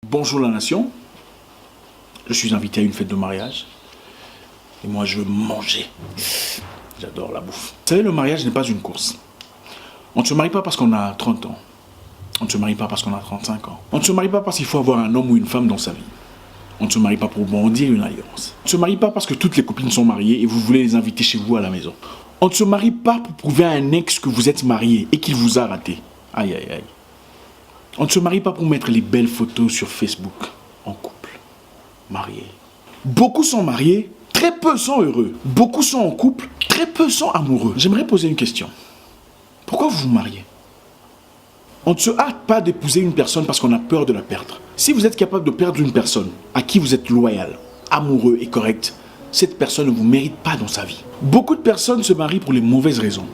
Bonjour la nation, je suis invité à une fête de mariage et moi je veux manger. J'adore la bouffe. Vous savez, le mariage n'est pas une course. On ne se marie pas parce qu'on a 30 ans. On ne se marie pas parce qu'on a 35 ans. On ne se marie pas parce qu'il faut avoir un homme ou une femme dans sa vie. On ne se marie pas pour bondir une alliance. On ne se marie pas parce que toutes les copines sont mariées et vous voulez les inviter chez vous à la maison. On ne se marie pas pour prouver à un ex que vous êtes marié et qu'il vous a raté. Aïe aïe aïe. On ne se marie pas pour mettre les belles photos sur Facebook. En couple. Marié. Beaucoup sont mariés, très peu sont heureux. Beaucoup sont en couple, très peu sont amoureux. J'aimerais poser une question. Pourquoi vous vous mariez? On ne se hâte pas d'épouser une personne parce qu'on a peur de la perdre. Si vous êtes capable de perdre une personne à qui vous êtes loyal, amoureux et correct, cette personne ne vous mérite pas dans sa vie. Beaucoup de personnes se marient pour les mauvaises raisons.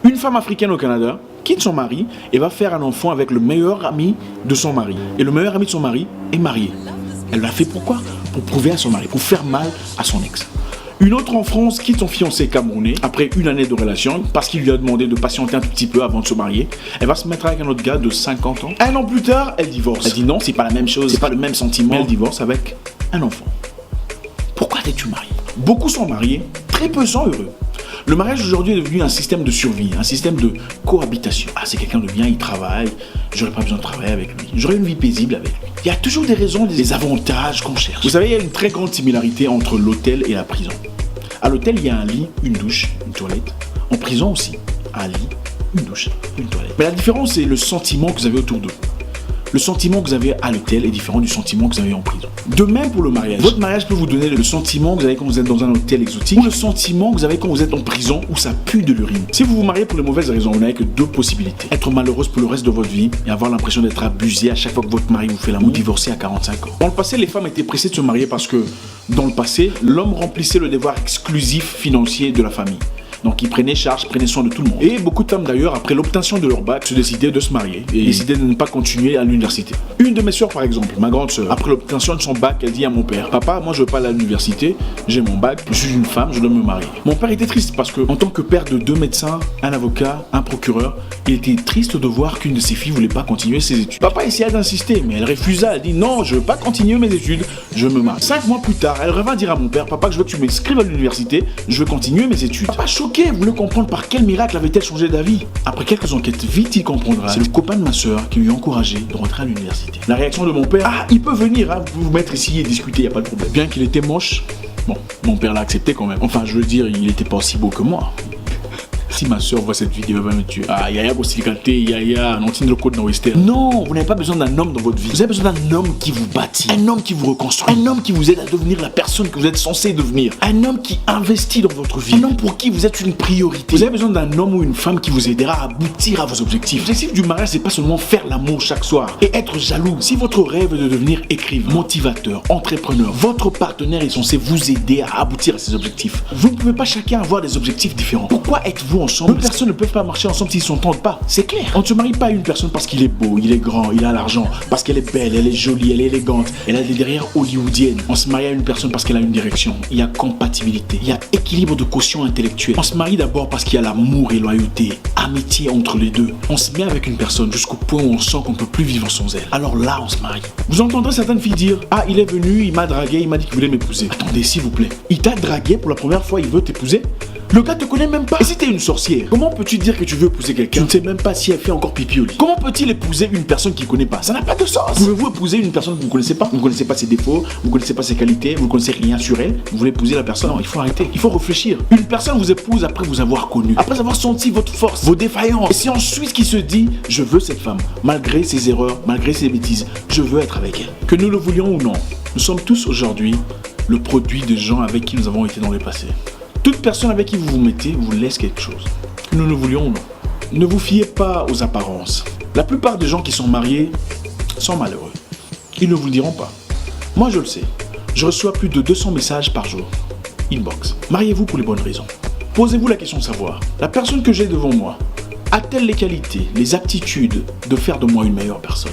Une femme africaine au Canada quitte son mari et va faire un enfant avec le meilleur ami de son mari. Et le meilleur ami de son mari est marié. Elle l'a fait pourquoi? Pour prouver à son mari, pour faire mal à son ex. Une autre en France quitte son fiancé camerounais après une année de relation parce qu'il lui a demandé de patienter un tout petit peu avant de se marier. Elle va se mettre avec un autre gars de 50 ans. Un an plus tard, elle divorce. Elle dit non, c'est pas la même chose, c'est pas le même sentiment. Elle divorce avec un enfant. Pourquoi t'es-tu marié? Beaucoup sont mariés, très peu sont heureux. Le mariage aujourd'hui est devenu un système de survie, un système de cohabitation. Ah, c'est quelqu'un de bien, il travaille, j'aurais pas besoin de travailler avec lui, j'aurais une vie paisible avec lui. Il y a toujours des raisons, des avantages qu'on cherche. Vous savez, il y a une très grande similarité entre l'hôtel et la prison. À l'hôtel, il y a un lit, une douche, une toilette. En prison aussi, un lit, une douche, une toilette. Mais la différence, c'est le sentiment que vous avez autour d'eux. Le sentiment que vous avez à l'hôtel est différent du sentiment que vous avez en prison. De même pour le mariage. Votre mariage peut vous donner le sentiment que vous avez quand vous êtes dans un hôtel exotique ou le sentiment que vous avez quand vous êtes en prison où ça pue de l'urine. Si vous vous mariez pour les mauvaises raisons, vous n'avez que deux possibilités. Être malheureuse pour le reste de votre vie et avoir l'impression d'être abusée à chaque fois que votre mari vous fait l'amour, ou divorcer à 45 ans. Dans le passé, les femmes étaient pressées de se marier parce que, dans le passé, l'homme remplissait le devoir exclusif financier de la famille. Donc ils prenaient charge, prenaient soin de tout le monde. Et beaucoup de femmes d'ailleurs, après l'obtention de leur bac, se décidaient de se marier et décidaient de ne pas continuer à l'université. Une de mes soeurs par exemple, ma grande soeur, après l'obtention de son bac, elle dit à mon père: papa, moi je veux pas aller à l'université, j'ai mon bac, je suis une femme, je dois me marier. Mon père était triste parce que, en tant que père de deux médecins, un avocat, un procureur, il était triste de voir qu'une de ses filles voulait pas continuer ses études. Papa essaya d'insister, mais elle refusa, elle dit: non, je veux pas continuer mes études, je me marie. 5 mois plus tard, elle revint dire à mon père: papa, je veux que tu m'inscrives à l'université, je veux continuer mes études. Papa choqué, voulait comprendre par quel miracle avait-elle changé d'avis. Après quelques enquêtes, vite il comprendra. C'est le copain de ma soeur qui lui a encouragé de rentrer à l'université. La réaction de mon père: ah, il peut venir, hein, vous mettre ici et discuter, y a pas de problème. Bien qu'il était moche, bon, mon père l'a accepté quand même. Enfin, je veux dire, il était pas aussi beau que moi. Si ma soeur voit cette vidéo, elle va me tuer. Ah, Yaya Gossilikate, Yaya, Nantine le code dans Western. Non, vous n'avez pas besoin d'un homme dans votre vie. Vous avez besoin d'un homme qui vous bâtit, un homme qui vous reconstruit, un homme qui vous aide à devenir la personne que vous êtes censé devenir, un homme qui investit dans votre vie, un homme pour qui vous êtes une priorité. Vous avez besoin d'un homme ou une femme qui vous aidera à aboutir à vos objectifs. L'objectif du mariage, c'est pas seulement faire l'amour chaque soir et être jaloux. Si votre rêve est de devenir écrivain, motivateur, entrepreneur, votre partenaire est censé vous aider à aboutir à ces objectifs. Vous ne pouvez pas chacun avoir des objectifs différents. Pourquoi êtes-vous ensemble? Deux personnes ne peuvent pas marcher ensemble s'ils ne s'entendent pas. C'est clair. On ne se marie pas à une personne parce qu'il est beau, il est grand, il a l'argent, parce qu'elle est belle, elle est jolie, elle est élégante, elle a des derrières hollywoodiennes. On se marie à une personne parce qu'elle a une direction. Il y a compatibilité, il y a équilibre de quotient intellectuel. On se marie d'abord parce qu'il y a l'amour et loyauté, amitié entre les deux. On se met avec une personne jusqu'au point où on sent qu'on ne peut plus vivre sans elle. Alors là, on se marie. Vous entendrez certaines filles dire: ah, il est venu, il m'a dragué, il m'a dit qu'il voulait m'épouser. Attendez, s'il vous plaît. Il t'a dragué pour la première fois, il veut t'épouser? Le gars te connaît même pas. Et si t'es une sorcière, comment peux-tu dire que tu veux épouser quelqu'un? Tu ne sais même pas si elle fait encore pipi au lit. Comment peut-il épouser une personne qu'il ne connaît pas? Ça n'a pas de sens. Pouvez-vous épouser une personne que vous ne connaissez pas? Vous ne connaissez pas ses défauts, vous ne connaissez pas ses qualités, vous ne connaissez rien sur elle. Vous voulez épouser la personne? Non, il faut arrêter. Il faut réfléchir. Une personne vous épouse après vous avoir connu, après avoir senti votre force, vos défaillances. Et c'est ensuite qu'il se dit: je veux cette femme, malgré ses erreurs, malgré ses bêtises, je veux être avec elle. Que nous le voulions ou non, nous sommes tous aujourd'hui le produit de gens avec qui nous avons été dans le passé. Toute personne avec qui vous vous mettez vous laisse quelque chose. Que nous le voulions ou non. Ne vous fiez pas aux apparences. La plupart des gens qui sont mariés sont malheureux. Ils ne vous le diront pas. Moi je le sais. Je reçois plus de 200 messages par jour. Inbox. Mariez-vous pour les bonnes raisons. Posez-vous la question de savoir: la personne que j'ai devant moi a-t-elle les qualités, les aptitudes de faire de moi une meilleure personne?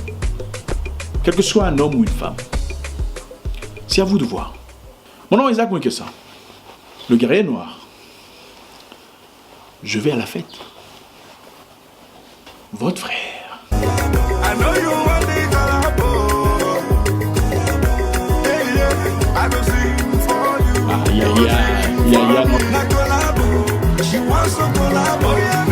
Quel que soit un homme ou une femme. C'est à vous de voir. Mon nom est Isaac Mwekesa, le guerrier noir. Je vais à la fête. Votre frère. Yaya. Na collabo, she wants some collabo.